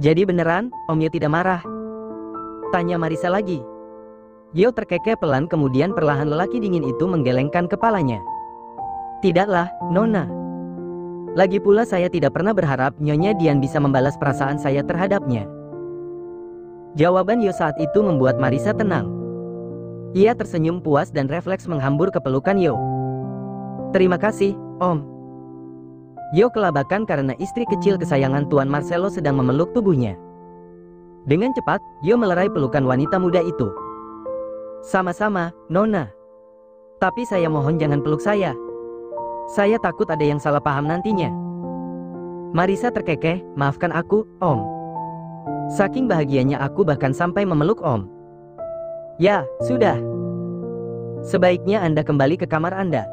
Jadi beneran, Om Yo tidak marah? Tanya Marisa lagi. Yo terkekeh pelan, kemudian perlahan lelaki dingin itu menggelengkan kepalanya. Tidaklah, Nona. Lagi pula saya tidak pernah berharap Nyonya Dian bisa membalas perasaan saya terhadapnya. Jawaban Yo saat itu membuat Marisa tenang. Ia tersenyum puas dan refleks menghambur ke pelukan Yo. Terima kasih, Om. Yo kelabakan karena istri kecil kesayangan Tuan Marcelo sedang memeluk tubuhnya. Dengan cepat, Yo melerai pelukan wanita muda itu. Sama-sama, Nona. Tapi saya mohon jangan peluk saya. Saya takut ada yang salah paham nantinya. Marisa terkekeh, maafkan aku, Om. Saking bahagianya aku bahkan sampai memeluk Om. Ya, sudah. Sebaiknya Anda kembali ke kamar Anda.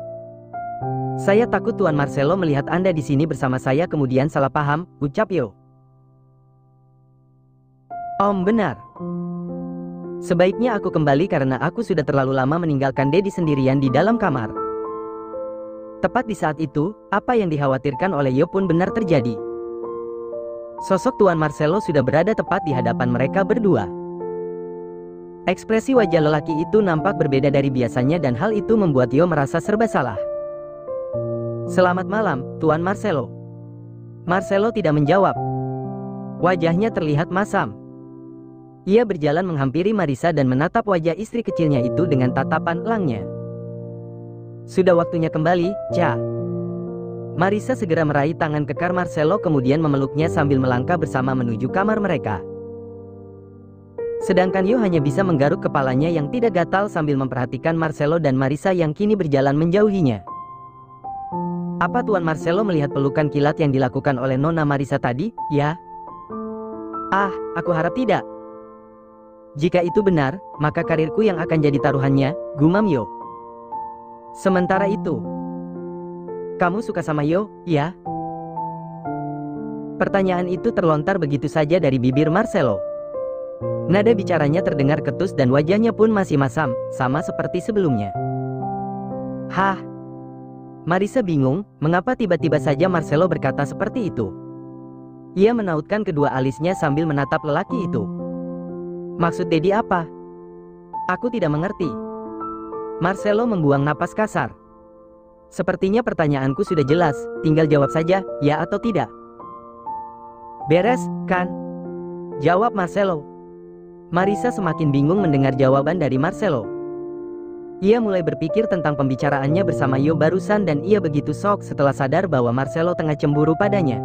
Saya takut Tuan Marcelo melihat Anda di sini bersama saya kemudian salah paham, ucap Yo. Om benar. Sebaiknya aku kembali karena aku sudah terlalu lama meninggalkan Dedi sendirian di dalam kamar. Tepat di saat itu, apa yang dikhawatirkan oleh Yo pun benar terjadi. Sosok Tuan Marcelo sudah berada tepat di hadapan mereka berdua. Ekspresi wajah lelaki itu nampak berbeda dari biasanya dan hal itu membuat Yo merasa serba salah. Selamat malam, Tuan Marcelo. Marcelo tidak menjawab. Wajahnya terlihat masam. Ia berjalan menghampiri Marisa dan menatap wajah istri kecilnya itu dengan tatapan elangnya. Sudah waktunya kembali, Cha. Marisa segera meraih tangan kekar Marcelo kemudian memeluknya sambil melangkah bersama menuju kamar mereka. Sedangkan Yo hanya bisa menggaruk kepalanya yang tidak gatal sambil memperhatikan Marcelo dan Marisa yang kini berjalan menjauhinya. Apa Tuan Marcelo melihat pelukan kilat yang dilakukan oleh Nona Marisa tadi, ya? Ah, aku harap tidak. Jika itu benar, maka karirku yang akan jadi taruhannya, gumam Yo. Sementara itu, kamu suka sama Yo, ya? Pertanyaan itu terlontar begitu saja dari bibir Marcelo. Nada bicaranya terdengar ketus dan wajahnya pun masih masam, sama seperti sebelumnya. Hah? Marisa bingung, mengapa tiba-tiba saja Marcelo berkata seperti itu. Ia menautkan kedua alisnya sambil menatap lelaki itu. Maksud Dedi apa? Aku tidak mengerti. Marcelo membuang napas kasar. Sepertinya pertanyaanku sudah jelas, tinggal jawab saja, ya atau tidak. Beres, kan? Jawab Marcelo. Marisa semakin bingung mendengar jawaban dari Marcelo. Ia mulai berpikir tentang pembicaraannya bersama Yo barusan dan ia begitu shock setelah sadar bahwa Marcelo tengah cemburu padanya.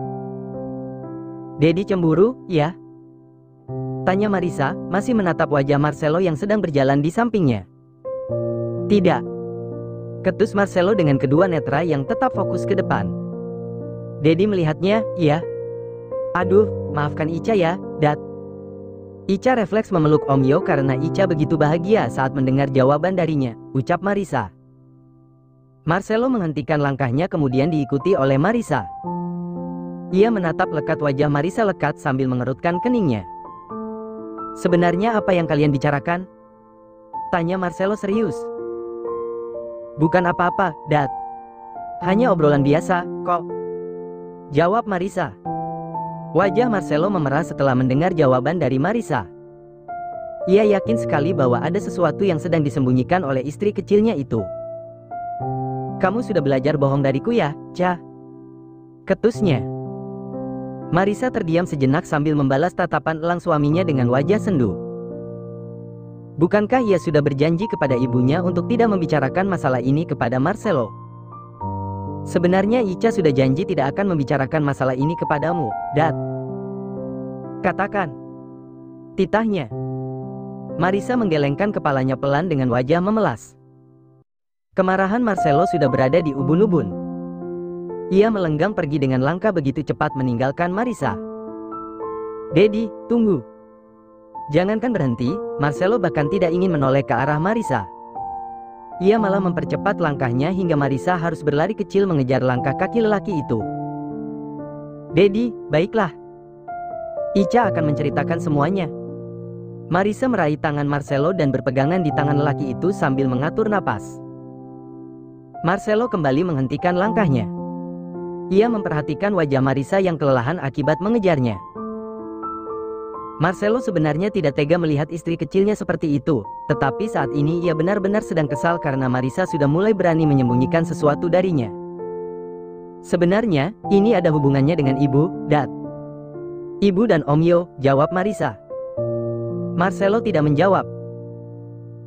Dedi cemburu, ya? Tanya Marisa, masih menatap wajah Marcelo yang sedang berjalan di sampingnya. Tidak. Ketus Marcelo dengan kedua netra yang tetap fokus ke depan. Dedi melihatnya, iya. Aduh, maafkan Ica ya, Dat. Ica refleks memeluk Om Yo karena Ica begitu bahagia saat mendengar jawaban darinya, ucap Marisa. Marcelo menghentikan langkahnya kemudian diikuti oleh Marisa. Ia menatap lekat wajah Marisa lekat sambil mengerutkan keningnya. Sebenarnya apa yang kalian bicarakan? Tanya Marcelo serius. Bukan apa-apa, Dat. Hanya obrolan biasa, kok. Jawab Marisa. Wajah Marcelo memerah setelah mendengar jawaban dari Marisa. Ia yakin sekali bahwa ada sesuatu yang sedang disembunyikan oleh istri kecilnya itu. Kamu sudah belajar bohong dariku ya, Cha? Ketusnya. Marisa terdiam sejenak sambil membalas tatapan elang suaminya dengan wajah sendu. Bukankah ia sudah berjanji kepada ibunya untuk tidak membicarakan masalah ini kepada Marcelo? Sebenarnya Ica sudah janji tidak akan membicarakan masalah ini kepadamu, Dat. Katakan. Titahnya. Marisa menggelengkan kepalanya pelan dengan wajah memelas. Kemarahan Marcelo sudah berada di ubun-ubun. Ia melenggang pergi dengan langkah begitu cepat meninggalkan Marisa. Dedi, tunggu. Jangankan berhenti, Marcelo bahkan tidak ingin menoleh ke arah Marisa. Ia malah mempercepat langkahnya hingga Marisa harus berlari kecil mengejar langkah kaki lelaki itu. Dedi, baiklah. Ica akan menceritakan semuanya. Marisa meraih tangan Marcelo dan berpegangan di tangan lelaki itu sambil mengatur napas. Marcelo kembali menghentikan langkahnya. Ia memperhatikan wajah Marisa yang kelelahan akibat mengejarnya. Marcelo sebenarnya tidak tega melihat istri kecilnya seperti itu, tetapi saat ini ia benar-benar sedang kesal karena Marisa sudah mulai berani menyembunyikan sesuatu darinya. Sebenarnya, ini ada hubungannya dengan ibu, Dad. Ibu dan Om Yo, jawab Marisa. Marcelo tidak menjawab.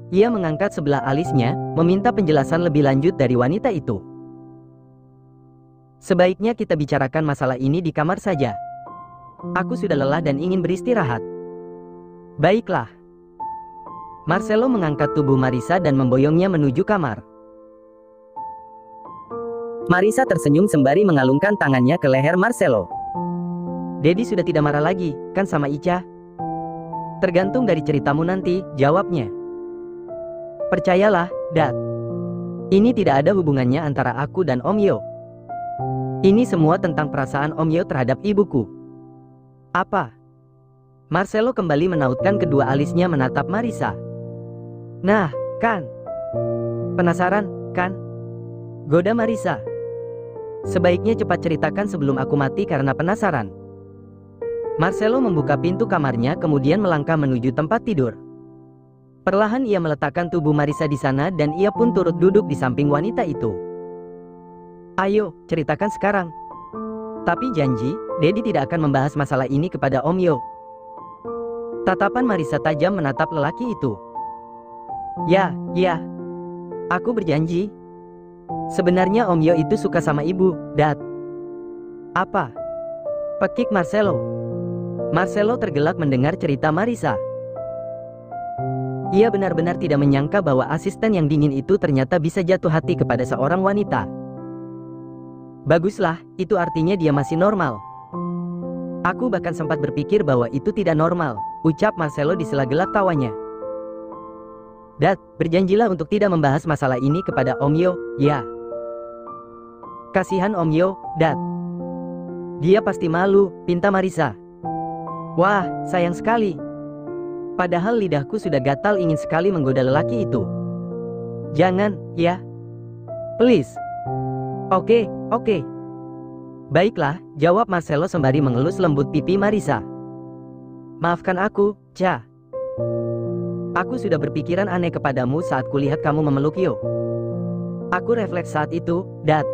Ia mengangkat sebelah alisnya, meminta penjelasan lebih lanjut dari wanita itu. Sebaiknya kita bicarakan masalah ini di kamar saja. Aku sudah lelah dan ingin beristirahat. Baiklah. Marcelo mengangkat tubuh Marisa dan memboyongnya menuju kamar. Marisa tersenyum sembari mengalungkan tangannya ke leher Marcelo. Dedi sudah tidak marah lagi, kan sama Ica? Tergantung dari ceritamu nanti, jawabnya. Percayalah, Dad. Ini tidak ada hubungannya antara aku dan Om Yo. Ini semua tentang perasaan Om Yo terhadap ibuku. Apa? Marcelo kembali menautkan kedua alisnya menatap Marisa. Nah, kan? Penasaran, kan? Goda Marisa. Sebaiknya cepat ceritakan sebelum aku mati karena penasaran. Marcelo membuka pintu kamarnya kemudian melangkah menuju tempat tidur. Perlahan ia meletakkan tubuh Marisa di sana dan ia pun turut duduk di samping wanita itu. Ayo, ceritakan sekarang. Tapi janji, Dedi tidak akan membahas masalah ini kepada Om Yo. Tatapan Marisa tajam menatap lelaki itu. Ya, aku berjanji. Sebenarnya Om Yo itu suka sama ibu, Dad. Apa? Pekik Marcelo. Marcelo tergelak mendengar cerita Marisa. Ia benar-benar tidak menyangka bahwa asisten yang dingin itu ternyata bisa jatuh hati kepada seorang wanita. Baguslah, itu artinya dia masih normal. Aku bahkan sempat berpikir bahwa itu tidak normal, ucap Marcelo di sela gelak tawanya. Dad, berjanjilah untuk tidak membahas masalah ini kepada Om Yo, ya. Kasihan Om Yo, Dad. Dia pasti malu, pinta Marisa. Wah, sayang sekali. Padahal lidahku sudah gatal ingin sekali menggoda lelaki itu. Jangan, ya. Please. Oke. Baiklah, jawab Marcelo sembari mengelus lembut pipi Marisa. Maafkan aku, Cha. Aku sudah berpikiran aneh kepadamu saat kulihat kamu memeluk Yo. Aku refleks saat itu, Dad.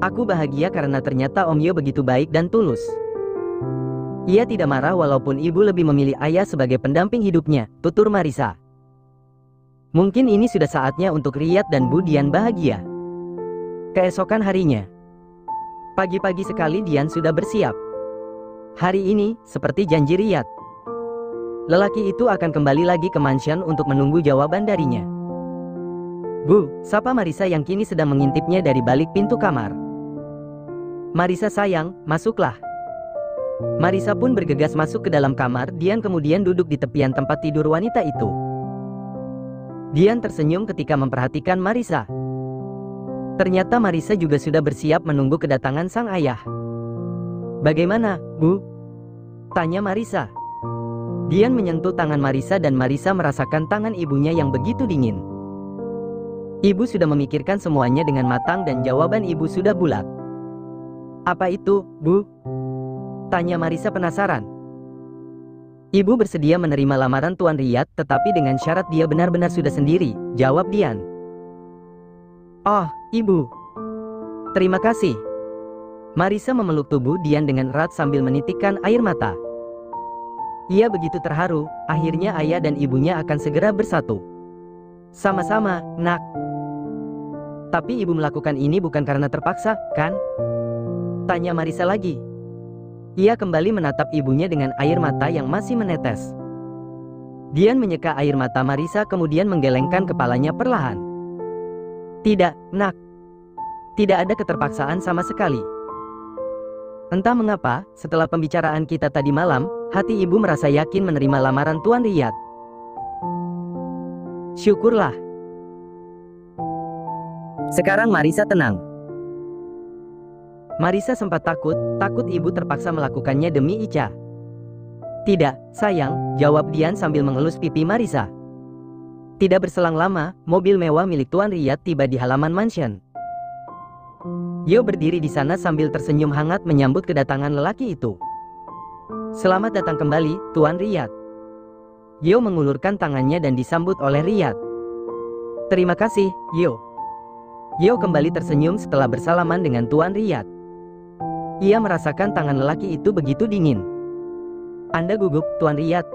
Aku bahagia karena ternyata Om Yo begitu baik dan tulus. Ia tidak marah walaupun ibu lebih memilih ayah sebagai pendamping hidupnya, tutur Marisa. Mungkin ini sudah saatnya untuk Riyad dan Bu Dian bahagia. Keesokan harinya. Pagi-pagi sekali Dian sudah bersiap. Hari ini, seperti janji Riyad, lelaki itu akan kembali lagi ke mansion untuk menunggu jawaban darinya. Bu, sapa Marisa yang kini sedang mengintipnya dari balik pintu kamar. Marisa sayang, masuklah. Marisa pun bergegas masuk ke dalam kamar. Dian kemudian duduk di tepian tempat tidur wanita itu. Dian tersenyum ketika memperhatikan Marisa. Ternyata Marisa juga sudah bersiap menunggu kedatangan sang ayah. Bagaimana, Bu? Tanya Marisa. Dian menyentuh tangan Marisa dan Marisa merasakan tangan ibunya yang begitu dingin. Ibu sudah memikirkan semuanya dengan matang dan jawaban ibu sudah bulat. Apa itu, Bu? Tanya Marisa penasaran. Ibu bersedia menerima lamaran Tuan Riyad tetapi dengan syarat dia benar-benar sudah sendiri, jawab Dian. Oh, Ibu. Terima kasih. Marisa memeluk tubuh Dian dengan erat sambil menitikkan air mata. Ia begitu terharu, akhirnya ayah dan ibunya akan segera bersatu. Sama-sama, Nak. Tapi ibu melakukan ini bukan karena terpaksa, kan? Tanya Marisa lagi. Ia kembali menatap ibunya dengan air mata yang masih menetes. Dian menyeka air mata Marisa kemudian menggelengkan kepalanya perlahan. Tidak, Nak. Tidak ada keterpaksaan sama sekali. Entah mengapa, setelah pembicaraan kita tadi malam, hati ibu merasa yakin menerima lamaran Tuan Riyad. Syukurlah. Sekarang Marisa tenang. Marisa sempat takut ibu terpaksa melakukannya demi Ica. Tidak, sayang, jawab Dian sambil mengelus pipi Marisa. Tidak berselang lama, mobil mewah milik Tuan Riyad tiba di halaman mansion. Yo berdiri di sana sambil tersenyum hangat menyambut kedatangan lelaki itu. Selamat datang kembali, Tuan Riyad. Yo mengulurkan tangannya dan disambut oleh Riyad. Terima kasih, Yo. Yo kembali tersenyum setelah bersalaman dengan Tuan Riyad. Ia merasakan tangan lelaki itu begitu dingin. Anda gugup, Tuan Riyad.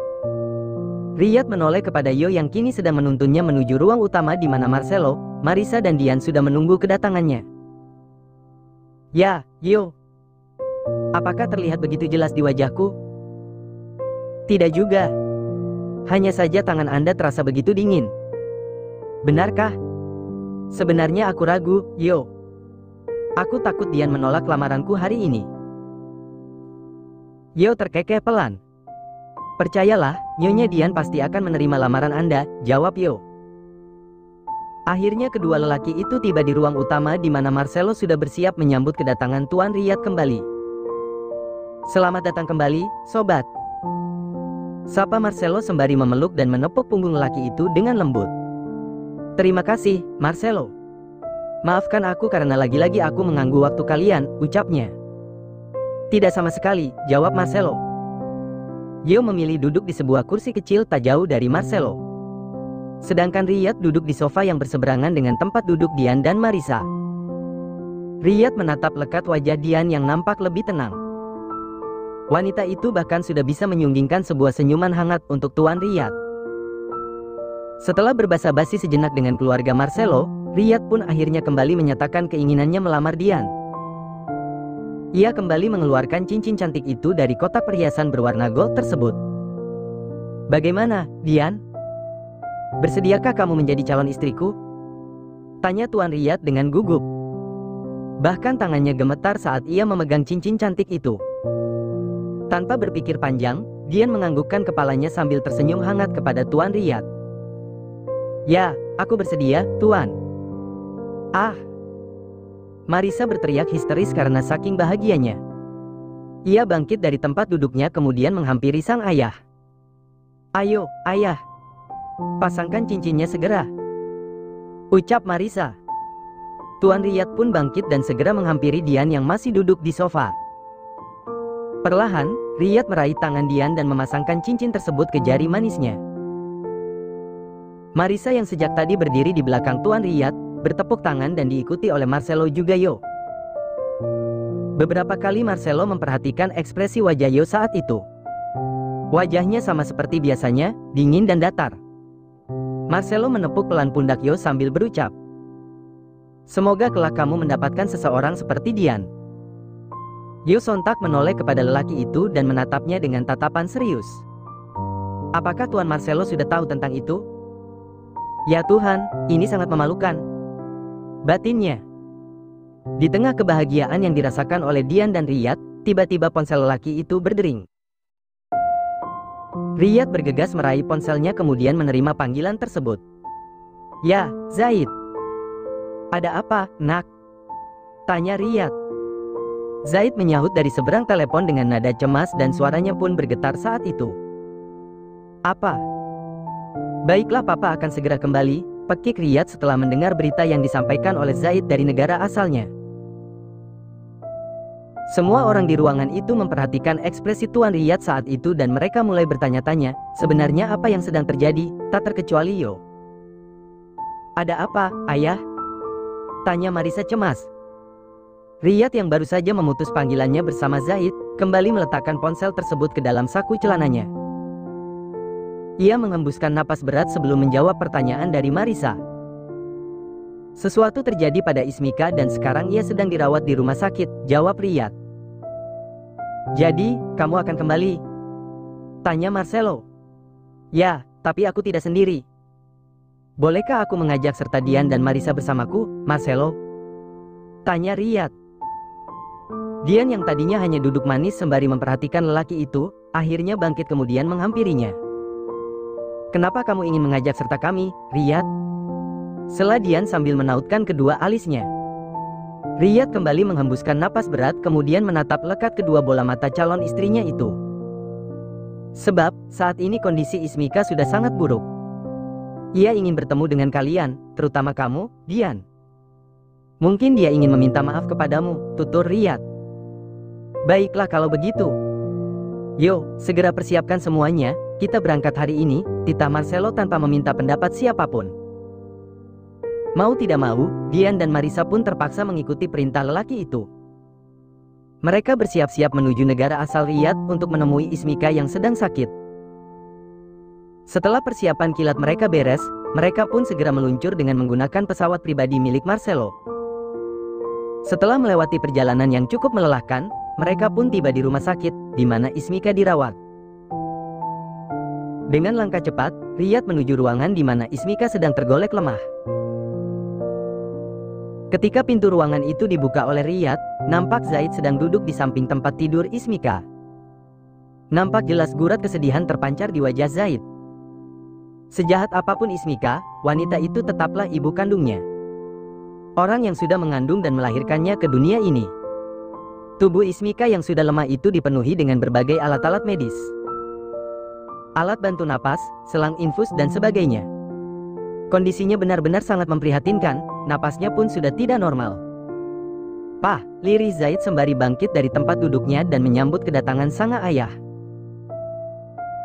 Riyad menoleh kepada Yo yang kini sedang menuntunnya menuju ruang utama di mana Marcelo, Marisa dan Dian sudah menunggu kedatangannya. Ya, Yo. Apakah terlihat begitu jelas di wajahku? Tidak juga. Hanya saja tangan Anda terasa begitu dingin. Benarkah? Sebenarnya aku ragu, Yo. Aku takut Dian menolak lamaranku hari ini. Yo terkekeh pelan. Percayalah, Nyonya Dian pasti akan menerima lamaran Anda, jawab Yo. Akhirnya kedua lelaki itu tiba di ruang utama di mana Marcelo sudah bersiap menyambut kedatangan Tuan Riyad kembali. Selamat datang kembali, sobat. Sapa Marcelo sembari memeluk dan menepuk punggung lelaki itu dengan lembut. Terima kasih, Marcelo. Maafkan aku karena lagi-lagi aku mengganggu waktu kalian, ucapnya. Tidak sama sekali, jawab Marcelo. Yo memilih duduk di sebuah kursi kecil tak jauh dari Marcelo. Sedangkan Riyad duduk di sofa yang berseberangan dengan tempat duduk Dian dan Marisa. Riyad menatap lekat wajah Dian yang nampak lebih tenang. Wanita itu bahkan sudah bisa menyunggingkan sebuah senyuman hangat untuk Tuan Riyad. Setelah berbasa-basi sejenak dengan keluarga Marcelo, Riyad pun akhirnya kembali menyatakan keinginannya melamar Dian. Ia kembali mengeluarkan cincin cantik itu dari kotak perhiasan berwarna gold tersebut. Bagaimana, Dian? Bersediakah kamu menjadi calon istriku? Tanya Tuan Riyad dengan gugup. Bahkan tangannya gemetar saat ia memegang cincin cantik itu. Tanpa berpikir panjang, Dian menganggukkan kepalanya sambil tersenyum hangat kepada Tuan Riyad. Ya, aku bersedia, Tuan. Ah! Marisa berteriak histeris karena saking bahagianya. Ia bangkit dari tempat duduknya kemudian menghampiri sang ayah. Ayo, ayah. Pasangkan cincinnya segera, ucap Marisa. Tuan Riyad pun bangkit dan segera menghampiri Dian yang masih duduk di sofa. Perlahan, Riyad meraih tangan Dian dan memasangkan cincin tersebut ke jari manisnya. Marisa yang sejak tadi berdiri di belakang Tuan Riyad, bertepuk tangan dan diikuti oleh Marcelo juga Yo. Beberapa kali Marcelo memperhatikan ekspresi wajah Yo saat itu. Wajahnya sama seperti biasanya, dingin dan datar. Marcelo menepuk pelan pundak Yo sambil berucap, semoga kelak kamu mendapatkan seseorang seperti Dian. Yo sontak menoleh kepada lelaki itu dan menatapnya dengan tatapan serius. Apakah Tuan Marcelo sudah tahu tentang itu? Ya Tuhan, ini sangat memalukan, batinnya. Di tengah kebahagiaan yang dirasakan oleh Dian dan Riyad, tiba-tiba ponsel lelaki itu berdering. Riyad bergegas meraih ponselnya kemudian menerima panggilan tersebut. Ya, Zaid. Ada apa, nak? Tanya Riyad. Zaid menyahut dari seberang telepon dengan nada cemas dan suaranya pun bergetar saat itu. Apa? Baiklah, papa akan segera kembali, pekik Riyad setelah mendengar berita yang disampaikan oleh Zaid dari negara asalnya. Semua orang di ruangan itu memperhatikan ekspresi Tuan Riyad saat itu dan mereka mulai bertanya-tanya, sebenarnya apa yang sedang terjadi, tak terkecuali Yo. Ada apa, ayah? Tanya Marisa cemas. Riyad yang baru saja memutus panggilannya bersama Zaid, kembali meletakkan ponsel tersebut ke dalam saku celananya. Ia menghembuskan napas berat sebelum menjawab pertanyaan dari Marisa. Sesuatu terjadi pada Ismika dan sekarang ia sedang dirawat di rumah sakit, jawab Riyad. Jadi, kamu akan kembali? Tanya Marcelo. Ya, tapi aku tidak sendiri. Bolehkah aku mengajak serta Dian dan Marisa bersamaku, Marcelo? Tanya Riyad. Dian yang tadinya hanya duduk manis sembari memperhatikan lelaki itu, akhirnya bangkit kemudian menghampirinya. Kenapa kamu ingin mengajak serta kami, Riyad? Sela Dian sambil menautkan kedua alisnya. Riyad kembali menghembuskan napas berat kemudian menatap lekat kedua bola mata calon istrinya itu. Sebab, saat ini kondisi Ismika sudah sangat buruk. Ia ingin bertemu dengan kalian, terutama kamu, Dian. Mungkin dia ingin meminta maaf kepadamu, tutur Riyad. Baiklah kalau begitu. Yo, segera persiapkan semuanya, kita berangkat hari ini, titah Marcelo tanpa meminta pendapat siapapun. Mau tidak mau, Dian dan Marisa pun terpaksa mengikuti perintah lelaki itu. Mereka bersiap-siap menuju negara asal Riyad untuk menemui Ismika yang sedang sakit. Setelah persiapan kilat mereka beres, mereka pun segera meluncur dengan menggunakan pesawat pribadi milik Marcelo. Setelah melewati perjalanan yang cukup melelahkan, mereka pun tiba di rumah sakit, di mana Ismika dirawat. Dengan langkah cepat, Riyad menuju ruangan di mana Ismika sedang tergolek lemah. Ketika pintu ruangan itu dibuka oleh Riyad, nampak Zaid sedang duduk di samping tempat tidur Ismika. Nampak jelas gurat kesedihan terpancar di wajah Zaid. Sejahat apapun Ismika, wanita itu tetaplah ibu kandungnya. Orang yang sudah mengandung dan melahirkannya ke dunia ini. Tubuh Ismika yang sudah lemah itu dipenuhi dengan berbagai alat-alat medis. Alat bantu napas, selang infus dan sebagainya. Kondisinya benar-benar sangat memprihatinkan, napasnya pun sudah tidak normal. Pah, lirih Zaid sembari bangkit dari tempat duduknya dan menyambut kedatangan sang ayah.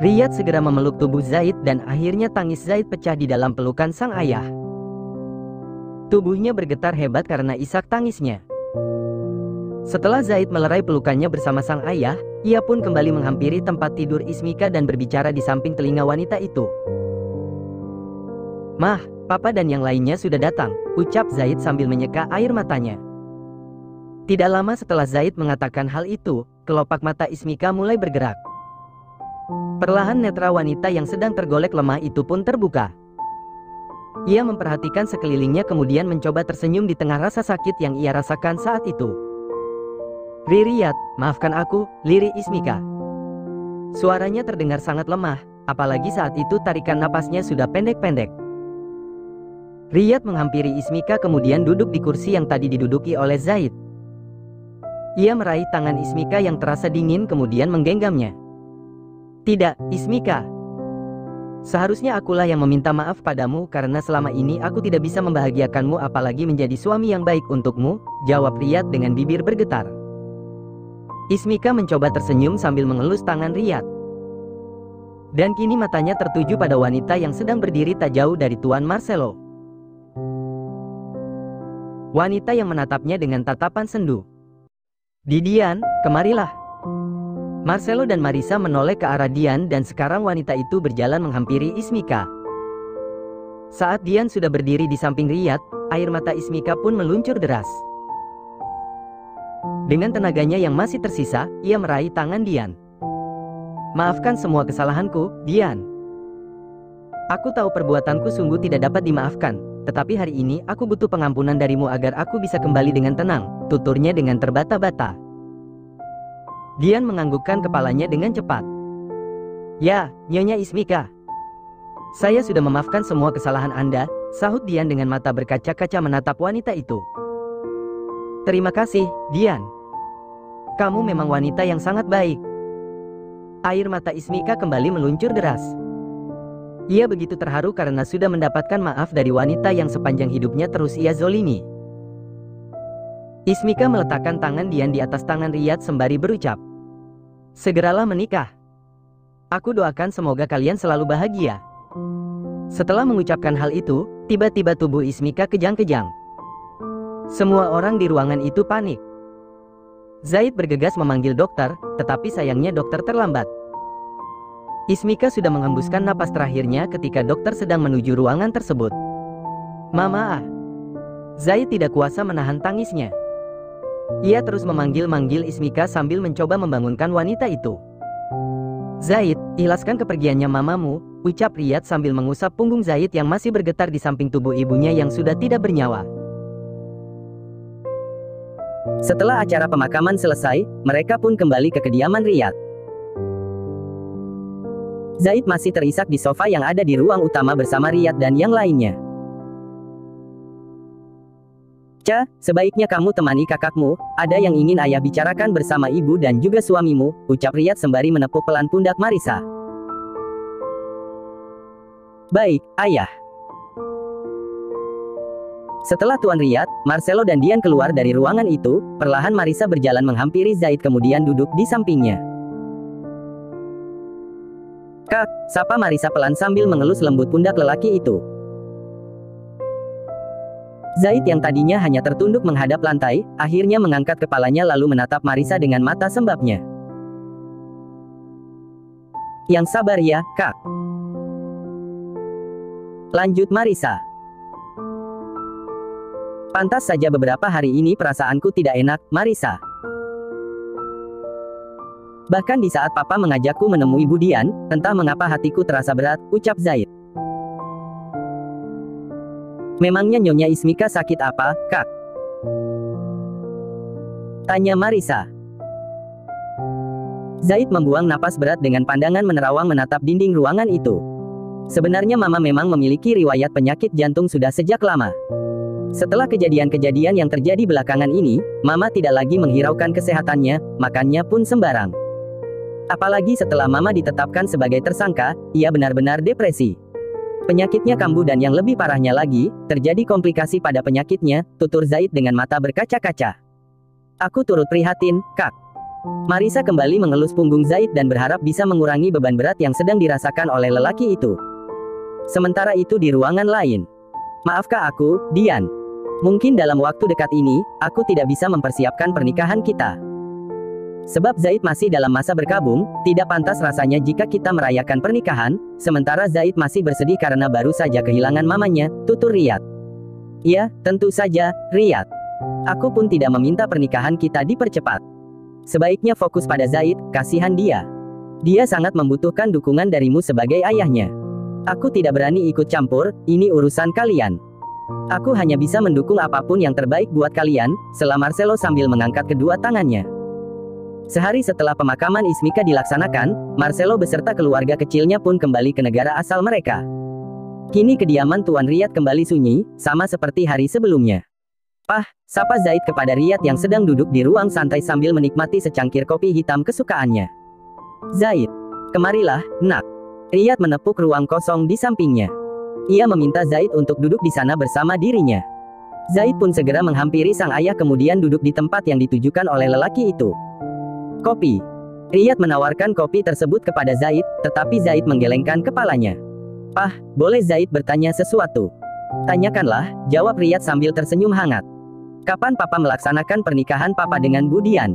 Riyad segera memeluk tubuh Zaid dan akhirnya tangis Zaid pecah di dalam pelukan sang ayah. Tubuhnya bergetar hebat karena isak tangisnya. Setelah Zaid melerai pelukannya bersama sang ayah, ia pun kembali menghampiri tempat tidur Ismika dan berbicara di samping telinga wanita itu. "Mah, Papa dan yang lainnya sudah datang," ucap Zaid sambil menyeka air matanya. Tidak lama setelah Zaid mengatakan hal itu, kelopak mata Ismika mulai bergerak. Perlahan netra wanita yang sedang tergolek lemah itu pun terbuka. Ia memperhatikan sekelilingnya kemudian mencoba tersenyum di tengah rasa sakit yang ia rasakan saat itu. "Riyad, maafkan aku," lirih Ismika. Suaranya terdengar sangat lemah, apalagi saat itu tarikan napasnya sudah pendek-pendek. Riyad menghampiri Ismika kemudian duduk di kursi yang tadi diduduki oleh Zaid. Ia meraih tangan Ismika yang terasa dingin kemudian menggenggamnya. "Tidak, Ismika. Seharusnya akulah yang meminta maaf padamu karena selama ini aku tidak bisa membahagiakanmu apalagi menjadi suami yang baik untukmu," jawab Riyad dengan bibir bergetar. Ismika mencoba tersenyum sambil mengelus tangan Riyad. Dan kini matanya tertuju pada wanita yang sedang berdiri tak jauh dari Tuan Marcelo. Wanita yang menatapnya dengan tatapan sendu. "Dian, kemarilah." Marcelo dan Marisa menoleh ke arah Dian dan sekarang wanita itu berjalan menghampiri Ismika. Saat Dian sudah berdiri di samping Riyad, air mata Ismika pun meluncur deras. Dengan tenaganya yang masih tersisa, ia meraih tangan Dian. "Maafkan semua kesalahanku, Dian. Aku tahu perbuatanku sungguh tidak dapat dimaafkan, tetapi hari ini aku butuh pengampunan darimu agar aku bisa kembali dengan tenang," tuturnya dengan terbata-bata. Dian menganggukkan kepalanya dengan cepat. "Ya, Nyonya Ismika. Saya sudah memaafkan semua kesalahan Anda," sahut Dian dengan mata berkaca-kaca menatap wanita itu. "Terima kasih, Dian. Kamu memang wanita yang sangat baik." Air mata Ismika kembali meluncur deras. Ia begitu terharu karena sudah mendapatkan maaf dari wanita yang sepanjang hidupnya terus ia zolimi. Ismika meletakkan tangan Dian di atas tangan Riyad sembari berucap, "Segeralah menikah. Aku doakan semoga kalian selalu bahagia." Setelah mengucapkan hal itu, tiba-tiba tubuh Ismika kejang-kejang. Semua orang di ruangan itu panik. Zaid bergegas memanggil dokter, tetapi sayangnya dokter terlambat. Ismika sudah menghembuskan napas terakhirnya ketika dokter sedang menuju ruangan tersebut. "Mama ah." Zaid tidak kuasa menahan tangisnya. Ia terus memanggil-manggil Ismika sambil mencoba membangunkan wanita itu. "Zaid, ikhlaskan kepergiannya mamamu," ucap Riyad sambil mengusap punggung Zaid yang masih bergetar di samping tubuh ibunya yang sudah tidak bernyawa. Setelah acara pemakaman selesai, mereka pun kembali ke kediaman Riyad. Zaid masih terisak di sofa yang ada di ruang utama bersama Riyad dan yang lainnya. "Ca, sebaiknya kamu temani kakakmu, ada yang ingin ayah bicarakan bersama ibu dan juga suamimu," ucap Riyad sembari menepuk pelan pundak Marisa. "Baik, ayah." Setelah Tuan Riyad, Marcelo dan Dian keluar dari ruangan itu, perlahan Marisa berjalan menghampiri Zaid kemudian duduk di sampingnya. "Kak," sapa Marisa pelan sambil mengelus lembut pundak lelaki itu. Zaid yang tadinya hanya tertunduk menghadap lantai, akhirnya mengangkat kepalanya lalu menatap Marisa dengan mata sembabnya. "Yang sabar ya, Kak," lanjut Marisa. "Pantas saja beberapa hari ini perasaanku tidak enak, Marisa. Bahkan di saat Papa mengajakku menemui Bu Dian, entah mengapa hatiku terasa berat," ucap Zaid. "Memangnya Nyonya Ismika sakit apa, Kak?" tanya Marisa. Zaid membuang napas berat dengan pandangan menerawang menatap dinding ruangan itu. Sebenarnya Mama memang memiliki riwayat penyakit jantung sudah sejak lama. Setelah kejadian-kejadian yang terjadi belakangan ini, Mama tidak lagi menghiraukan kesehatannya, makannya pun sembarang. Apalagi setelah Mama ditetapkan sebagai tersangka, ia benar-benar depresi. Penyakitnya kambuh dan yang lebih parahnya lagi, terjadi komplikasi pada penyakitnya, tutur Zaid dengan mata berkaca-kaca. "Aku turut prihatin, Kak." Marisa kembali mengelus punggung Zaid dan berharap bisa mengurangi beban berat yang sedang dirasakan oleh lelaki itu. Sementara itu di ruangan lain. "Maafkah aku, Dian? Mungkin dalam waktu dekat ini, aku tidak bisa mempersiapkan pernikahan kita. Sebab Zaid masih dalam masa berkabung, tidak pantas rasanya jika kita merayakan pernikahan, sementara Zaid masih bersedih karena baru saja kehilangan mamanya," tutur Riyad. "Ya, tentu saja, Riyad. Aku pun tidak meminta pernikahan kita dipercepat. Sebaiknya fokus pada Zaid, kasihan dia. Dia sangat membutuhkan dukungan darimu sebagai ayahnya. Aku tidak berani ikut campur, ini urusan kalian. Aku hanya bisa mendukung apapun yang terbaik buat kalian," sela Marcelo sambil mengangkat kedua tangannya. Sehari setelah pemakaman Ismika dilaksanakan, Marcelo beserta keluarga kecilnya pun kembali ke negara asal mereka. Kini kediaman Tuan Riyad kembali sunyi, sama seperti hari sebelumnya. "Pah," sapa Zaid kepada Riyad yang sedang duduk di ruang santai sambil menikmati secangkir kopi hitam kesukaannya. "Zaid, kemarilah, nak." Riyad menepuk ruang kosong di sampingnya. Ia meminta Zaid untuk duduk di sana bersama dirinya. Zaid pun segera menghampiri sang ayah kemudian duduk di tempat yang ditujukan oleh lelaki itu. "Kopi." Riyad menawarkan kopi tersebut kepada Zaid, tetapi Zaid menggelengkan kepalanya. "Pah, boleh Zaid bertanya sesuatu?" "Tanyakanlah," jawab Riyad sambil tersenyum hangat. "Kapan Papa melaksanakan pernikahan Papa dengan Bu Dian?"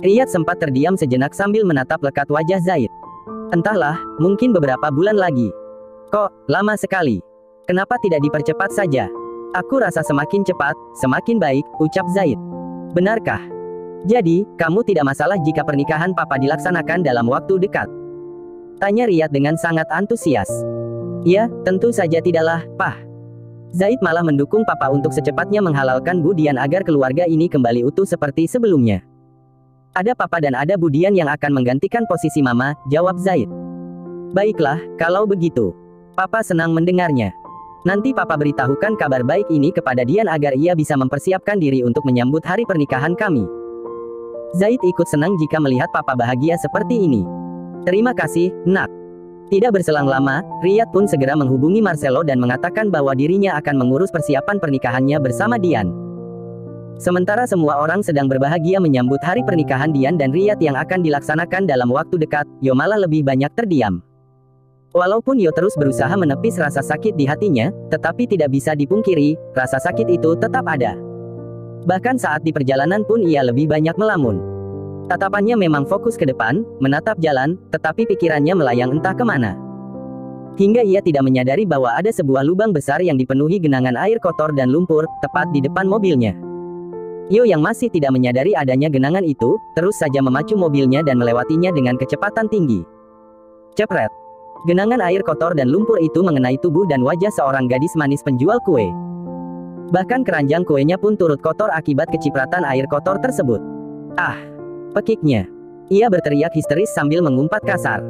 Riyad sempat terdiam sejenak sambil menatap lekat wajah Zaid. "Entahlah, mungkin beberapa bulan lagi." "Kok lama sekali? Kenapa tidak dipercepat saja?" "Aku rasa semakin cepat, semakin baik," ucap Zaid. "Benarkah? Jadi, kamu tidak masalah jika pernikahan Papa dilaksanakan dalam waktu dekat?" tanya Riyad dengan sangat antusias. "Ya, tentu saja tidaklah, Pah. Zaid malah mendukung Papa untuk secepatnya menghalalkan Bu Dian agar keluarga ini kembali utuh seperti sebelumnya. Ada Papa dan ada Bu Dian yang akan menggantikan posisi Mama," jawab Zaid. "Baiklah, kalau begitu. Papa senang mendengarnya. Nanti Papa beritahukan kabar baik ini kepada Dian agar ia bisa mempersiapkan diri untuk menyambut hari pernikahan kami." Zaid ikut senang jika melihat Papa bahagia seperti ini. "Terima kasih, nak." Tidak berselang lama, Riyad pun segera menghubungi Marcelo dan mengatakan bahwa dirinya akan mengurus persiapan pernikahannya bersama Dian. Sementara semua orang sedang berbahagia menyambut hari pernikahan Dian dan Riyad yang akan dilaksanakan dalam waktu dekat, Yo malah lebih banyak terdiam. Walaupun Yo terus berusaha menepis rasa sakit di hatinya, tetapi tidak bisa dipungkiri, rasa sakit itu tetap ada. Bahkan saat di perjalanan pun ia lebih banyak melamun. Tatapannya memang fokus ke depan, menatap jalan, tetapi pikirannya melayang entah kemana. Hingga ia tidak menyadari bahwa ada sebuah lubang besar yang dipenuhi genangan air kotor dan lumpur, tepat di depan mobilnya. Yo yang masih tidak menyadari adanya genangan itu, terus saja memacu mobilnya dan melewatinya dengan kecepatan tinggi. Cepret. Genangan air kotor dan lumpur itu mengenai tubuh dan wajah seorang gadis manis penjual kue. Bahkan keranjang kuenya pun turut kotor akibat kecipratan air kotor tersebut. "Ah!" pekiknya. Ia berteriak histeris sambil mengumpat kasar.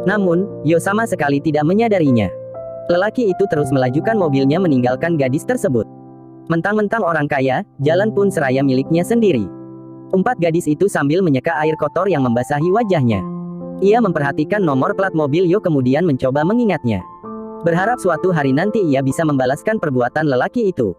Namun, Yo sama sekali tidak menyadarinya. Lelaki itu terus melajukan mobilnya meninggalkan gadis tersebut. Mentang-mentang orang kaya, jalan pun seraya miliknya sendiri. Umpat gadis itu sambil menyeka air kotor yang membasahi wajahnya. Ia memperhatikan nomor plat mobil Yo kemudian mencoba mengingatnya. Berharap suatu hari nanti ia bisa membalaskan perbuatan lelaki itu.